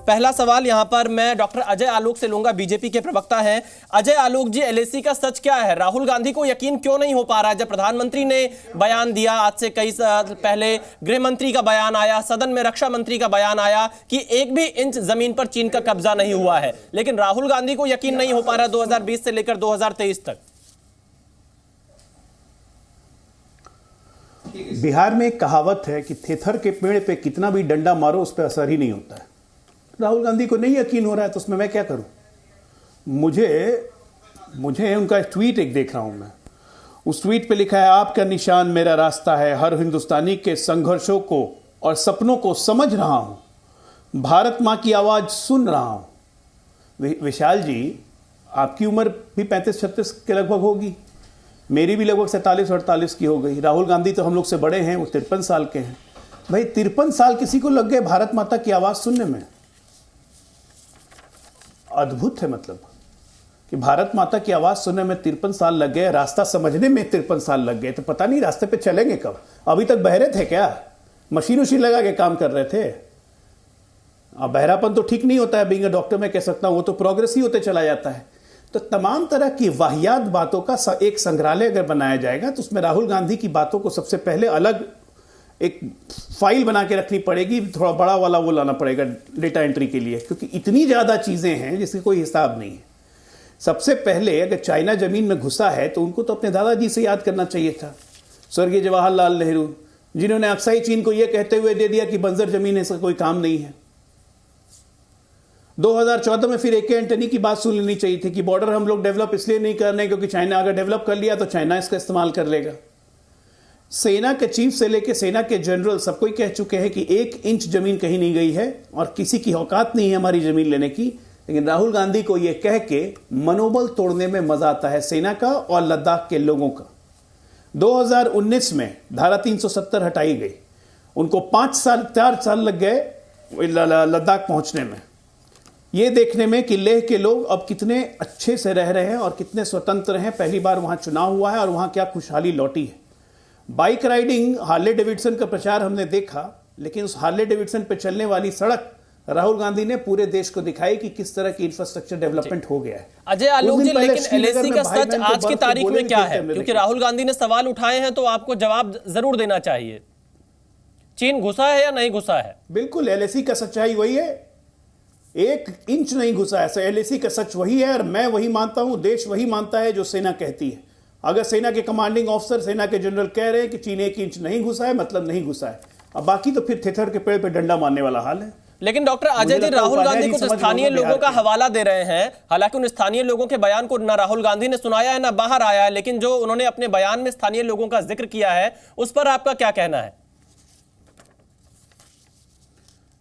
पहला सवाल यहां पर मैं डॉक्टर अजय आलोक से लूंगा, बीजेपी के प्रवक्ता हैं। अजय आलोक जी, एलएसी का सच क्या है? राहुल गांधी को यकीन क्यों नहीं हो पा रहा है? जब प्रधानमंत्री ने बयान दिया, आज से कई साल पहले गृह मंत्री का बयान आया, सदन में रक्षा मंत्री का बयान आया कि 1 भी इंच जमीन पर चीन का कब्जा नहीं हुआ है, लेकिन राहुल गांधी को यकीन नहीं हो पा रहा 2020 से लेकर 2023 तक। बिहार में एक कहावत है कि थेथर के पेड़ पे कितना भी डंडा मारो उस पर असर ही नहीं होता है। राहुल गांधी को नहीं यकीन हो रहा है तो उसमें मैं क्या करूं? मुझे उनका ट्वीट एक देख रहा हूं मैं। उस ट्वीट पे लिखा है, आपका निशान मेरा रास्ता है, हर हिंदुस्तानी के संघर्षों को और सपनों को समझ रहा हूं, भारत मां की आवाज सुन रहा हूं। विशाल जी, आपकी उम्र भी 35-36 के लगभग होगी, मेरी भी लगभग 47-48 की हो गई। राहुल गांधी तो हम लोग से बड़े हैं, वो 53 साल के हैं। भाई 53 साल किसी को लग गए भारत माता की आवाज सुनने में? अद्भुत है। मतलब कि भारत माता की आवाज सुनने में 53 साल लग गए, रास्ता समझने में 53 साल लग गए, तो पता नहीं रास्ते पे चलेंगे कब। अभी तक बहरे थे क्या? मशीन उशीन लगा के काम कर रहे थे? अब बहरापन तो ठीक नहीं होता है, बीइंग अ डॉक्टर मैं कह सकता हूं, वो तो प्रोग्रेस ही होते चला जाता है। तो तमाम तरह की वाहियात बातों का एक संग्रहालय अगर बनाया जाएगा तो उसमें राहुल गांधी की बातों को सबसे पहले अलग एक फाइल बना के रखनी पड़ेगी, थोड़ा बड़ा वाला वो लाना पड़ेगा डेटा एंट्री के लिए, क्योंकि इतनी ज़्यादा चीज़ें हैं जिसके कोई हिसाब नहीं है। सबसे पहले अगर चाइना ज़मीन में घुसा है तो उनको तो अपने दादाजी से याद करना चाहिए था, स्वर्गीय जवाहरलाल नेहरू, जिन्होंने अक्साई चीन को यह कहते हुए दे दिया कि बंजर जमीन इसका कोई काम नहीं है। 2014 में फिर ए के एंटनी की बात सुन लेनी चाहिए थी कि बॉर्डर हम लोग डेवलप इसलिए नहीं कर रहे क्योंकि चाइना अगर डेवलप कर लिया तो चाइना इसका इस्तेमाल कर लेगा। सेना के चीफ से लेकर सेना के जनरल सब कोई कह चुके हैं कि 1 इंच जमीन कहीं नहीं गई है और किसी की औकात नहीं है हमारी जमीन लेने की। लेकिन राहुल गांधी को यह कह के मनोबल तोड़ने में मजा आता है सेना का और लद्दाख के लोगों का। 2019 में धारा 370 हटाई गई, उनको 4 साल लग गए लद्दाख पहुंचने में, ये देखने में कि लेह के लोग अब कितने अच्छे से रह रहे हैं और कितने स्वतंत्र हैं। पहली बार वहां चुनाव हुआ है और वहां क्या खुशहाली लौटी है। बाइक राइडिंग, हार्ले डेविडसन का प्रचार हमने देखा, लेकिन उस हार्ले डेविडसन पे चलने वाली सड़क राहुल गांधी ने पूरे देश को दिखाई कि किस तरह की इंफ्रास्ट्रक्चर डेवलपमेंट हो गया है। अजय आलोक जी, लेकिन एलएसी का सच आज की तारीख में क्या है? क्योंकि राहुल गांधी ने सवाल उठाए हैं तो आपको जवाब जरूर देना चाहिए। चीन घुसा है या नहीं घुसा है? बिल्कुल, एलएसी का सच्चाई वही है, 1 इंच नहीं घुसा है। एलएसी का सच वही है और मैं वही मानता हूं, देश वही मानता है जो सेना कहती है। अगर सेना के कमांडिंग ऑफिसर, सेना के जनरल कह रहे हैं कि चीन 1 इंच नहीं घुसा है, मतलब नहीं घुसा है। अब बाकी तो फिर थेथर के पेड़ पे डंडा मारने वाला हाल है। लेकिन डॉक्टर अजय जी, राहुल गांधी को स्थानीय लोगों का हवाला दे रहे हैं। हालांकि उन स्थानीय लोगों के बयान को ना राहुल गांधी ने सुनाया है ना बाहर आया है, लेकिन जो उन्होंने अपने बयान में स्थानीय लोगों का जिक्र किया है उस पर आपका क्या कहना है?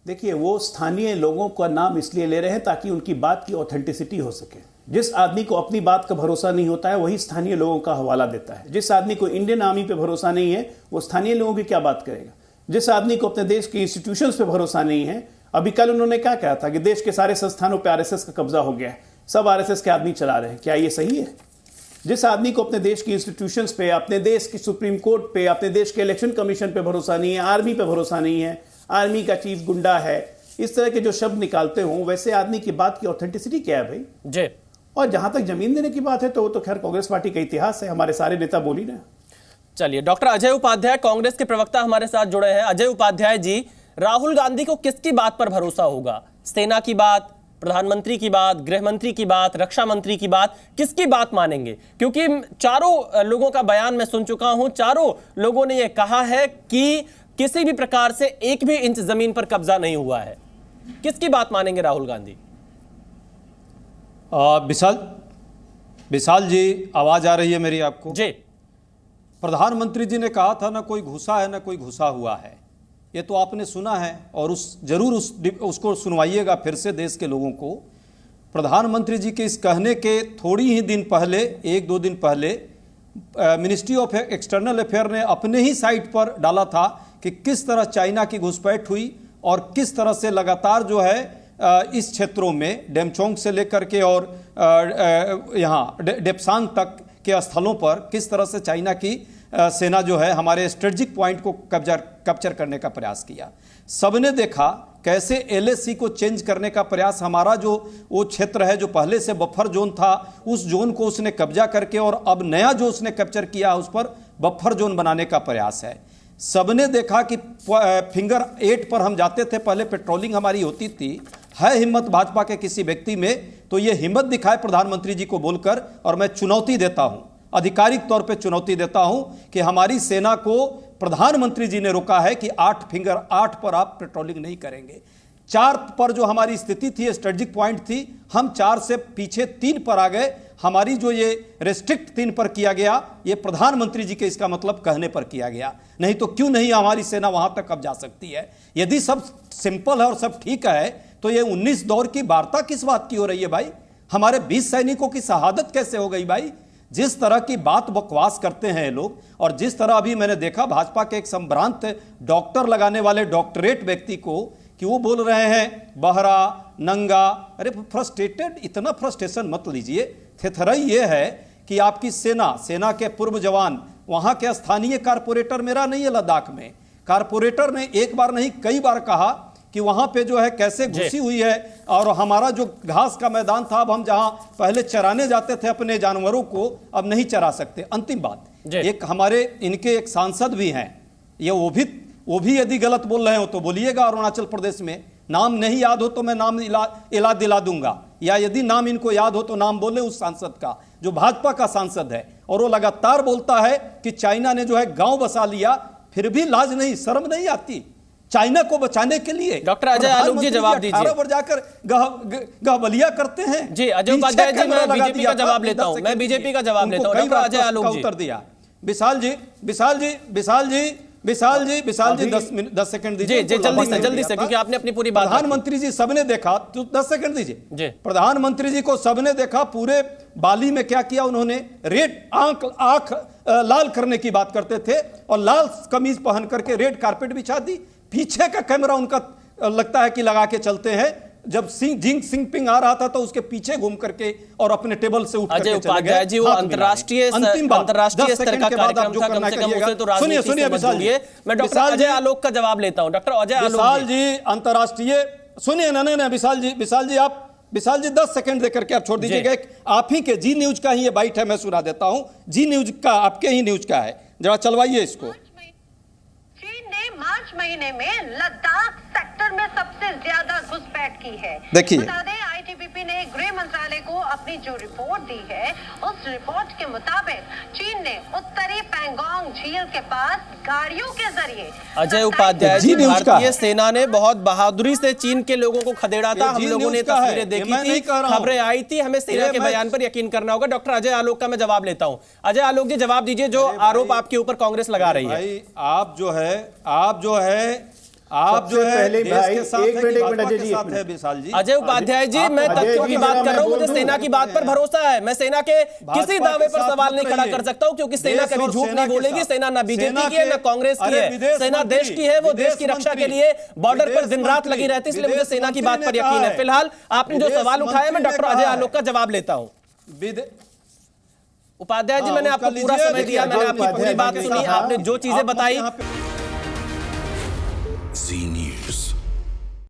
देखिए, वो स्थानीय लोगों का नाम इसलिए ले रहे हैं ताकि उनकी बात की ऑथेंटिसिटी हो सके। जिस आदमी को अपनी बात का भरोसा नहीं होता है वही स्थानीय लोगों का हवाला देता है। जिस आदमी को इंडियन आर्मी पे भरोसा नहीं है वो स्थानीय लोगों की क्या बात करेगा। जिस आदमी को अपने देश के इंस्टीट्यूशंस पे भरोसा नहीं है, अभी कल उन्होंने क्या कहा था कि देश के सारे संस्थानों पे आरएसएस का कब्जा हो गया है, सब आरएसएस के आदमी चला रहे हैं, क्या ये सही है? जिस आदमी को अपने देश की इंस्टीट्यूशंस पे, अपने देश की सुप्रीम कोर्ट पे, अपने देश के इलेक्शन कमीशन पे भरोसा नहीं है, आर्मी पे भरोसा नहीं है, आर्मी का चीफ गुंडा है, इस तरह के जो शब्द निकालते हो, वैसे आदमी की बात की ऑथेंटिसिटी क्या है भाई जी? और जहां तक जमीन देने की बात है तो वो तो खैर कांग्रेस पार्टी का इतिहास है, हमारे सारे नेता बोली ना। चलिए, डॉक्टर अजय उपाध्याय कांग्रेस के प्रवक्ता हमारे साथ जुड़े हैं। अजय उपाध्याय जी, राहुल गांधी को किसकी बात पर भरोसा होगा? सेना की बात, प्रधानमंत्री की बात, गृह मंत्री की बात, रक्षा मंत्री की बात, किसकी बात मानेंगे? क्योंकि चारों लोगों का बयान मैं सुन चुका हूं, चारों लोगों ने यह कहा है कि किसी भी प्रकार से 1 भी इंच जमीन पर कब्जा नहीं हुआ है। किसकी बात मानेंगे राहुल गांधी? विशाल जी, आवाज आ रही है मेरी आपको? जी। प्रधानमंत्री जी ने कहा था ना कोई घुसा है ना कोई घुसा हुआ है, ये तो आपने सुना है और उसको सुनवाइएगा फिर से देश के लोगों को। प्रधानमंत्री जी के इस कहने के थोड़ी ही दिन पहले, 1-2 दिन पहले, मिनिस्ट्री ऑफ एक्सटर्नल अफेयर ने अपने ही साइट पर डाला था कि किस तरह चाइना की घुसपैठ हुई और किस तरह से लगातार जो है इस क्षेत्रों में डेमचोंग से लेकर के और यहाँ डेप्सांग तक के स्थलों पर किस तरह से चाइना की सेना जो है हमारे स्ट्रेटेजिक पॉइंट को कैप्चर करने का प्रयास किया। सबने देखा कैसे एलएसी को चेंज करने का प्रयास, हमारा जो वो क्षेत्र है जो पहले से बफर जोन था उस जोन को उसने कब्जा करके और अब नया जो उसने कैप्चर किया उस पर बफर जोन बनाने का प्रयास है। सबने देखा कि फिंगर 8 पर हम जाते थे, पहले पेट्रोलिंग हमारी होती थी। है हिम्मत भाजपा के किसी व्यक्ति में तो ये हिम्मत दिखाए प्रधानमंत्री जी को बोलकर, और मैं चुनौती देता हूं, आधिकारिक तौर पे चुनौती देता हूं कि हमारी सेना को प्रधानमंत्री जी ने रोका है कि 8 पर आप पेट्रोलिंग नहीं करेंगे। 4 पर जो हमारी स्थिति थी, स्ट्रेटेजिक पॉइंट थी, हम 4 से पीछे 3 पर आ गए। हमारी जो ये रेस्ट्रिक्ट 3 पर किया गया, ये प्रधानमंत्री जी के इसका मतलब कहने पर किया गया, नहीं तो क्यों नहीं हमारी सेना वहां तक अब जा सकती है। यदि सब सिंपल है और सब ठीक है तो ये 19 दौर की वार्ता किस बात की हो रही है भाई? हमारे 20 सैनिकों की शहादत कैसे हो गई भाई? जिस तरह की बात बकवास करते हैं ये लोग, और जिस तरह अभी मैंने देखा भाजपा के एक संभ्रांत डॉक्टर लगाने वाले डॉक्टरेट व्यक्ति को कि वो बोल रहे हैं बहरा नंगा। अरे फ्रस्ट्रेटेड, इतना फ्रस्ट्रेशन मत लीजिए। थेथराई ये है कि आपकी सेना के पूर्व जवान, वहां के स्थानीय कारपोरेटर, मेरा नहीं है लद्दाख में, कारपोरेटर ने एक बार नहीं कई बार कहा कि वहां पे जो है कैसे घुसी हुई है, और हमारा जो घास का मैदान था, अब हम जहां पहले चराने जाते थे अपने जानवरों को अब नहीं चरा सकते। अंतिम बात, एक हमारे इनके एक सांसद भी हैं, ये वो भी यदि गलत बोल रहे हो तो बोलिएगा। अरुणाचल प्रदेश में नाम नहीं याद हो तो मैं नाम याद दिला दूंगा, या यदि नाम इनको याद हो तो नाम बोले उस सांसद का जो भाजपा का सांसद है, और वो लगातार बोलता है कि चाइना ने जो है गांव बसा लिया, फिर भी लाज नहीं शर्म नहीं आती चाइना को बचाने के लिए। डॉक्टर अजय आलोक जी जवाब दीजिए। 18 पर जाकर गहबलिया करते हैं जी। अजय उपाध्याय जी, मैं बीजेपी का जवाब लेता हूं, मैं बीजेपी का जवाब लेता हूं। डॉक्टर अजय आलोक जी उत्तर दिया। विशाल जी 10 सेकंड दीजिए। जी जल्दी से क्योंकि आपने अपनी पूरी बात। प्रधानमंत्री जी सबने देखा, तो 10 सेकंड दीजिए। प्रधानमंत्री जी को सबने देखा, पूरे बाली में क्या किया उन्होंने, रेड आंख लाल करने की बात करते थे और लाल कमीज पहन करके रेड कारपेट बिछा दी। पीछे का कैमरा उनका लगता है कि लगा के चलते हैं। जब जिंग सिंगपिंग आ रहा था तो उसके पीछे घूम करके और अपने टेबल से उठ करके चले गए। जी वो अंतरराष्ट्रीय स्तर का कार्यक्रम था, कम से कम उसे तो राजनीति से मत जोड़िए। मैं डॉक्टर अजय आलोक का जवाब लेता हूं। डॉक्टर अजय आलोक जी अंतरराष्ट्रीय, सुनिए ना विशाल जी 10 सेकंड देकर के आप छोड़ दीजिएगा। आप ही के जी न्यूज का ही ये बाइट है, मैं सुना देता हूं। जी न्यूज का, आपके ही न्यूज का है, जरा चलवाइए इसको। मार्च महीने में लद्दाख सेक्टर में सबसे ज्यादा घुसपैठ की है। देखिए, बता दें आईटीबीपी ने गृह मंत्रालय को अपनी जो रिपोर्ट दी है, उस रिपोर्ट के मुताबिक चीन ने उत्तरी पैंगोंग झील के पास गाड़ियों के जरिए। अजय उपाध्याय जी, भारतीय सेना ने बहुत बहादुरी से चीन के लोगों को खदेड़ा था। हम लोगों ने तस्वीरें देखी थी, खबरें आई थी, हमें सेना के बयान पर यकीन करना होगा। डॉक्टर अजय आलोक का मैं जवाब लेता हूं। अजय आलोक जी जवाब दीजिए, जो आरोप आपके ऊपर कांग्रेस लगा रही है। आप जो है पहले भाई एक मिनट अजय जी, विशाल जी, अजय उपाध्याय जी, मैं तथ्यों की बात कर रहा हूं। मुझे सेना की बात पर भरोसा है। मैं सेना के किसी दावे पर सवाल नहीं खड़ा कर सकता हूं, क्योंकि सेना कभी झूठ नहीं बोलेगी। सेना ना बीजेपी की है ना कांग्रेस की है, सेना देश की है। वो देश की रक्षा के लिए बॉर्डर पर दिन रात लगी रहती है, इसलिए मुझे सेना की बात पर यकीन है। फिलहाल आपने जो सवाल उठाया, मैं डॉक्टर अजय आलोक का जवाब लेता हूं। उपाध्याय जी, मैंने आपको पूरा समय दिया, मैंने आपकी पूरी बात सुनी, आपने जो चीजें बताई।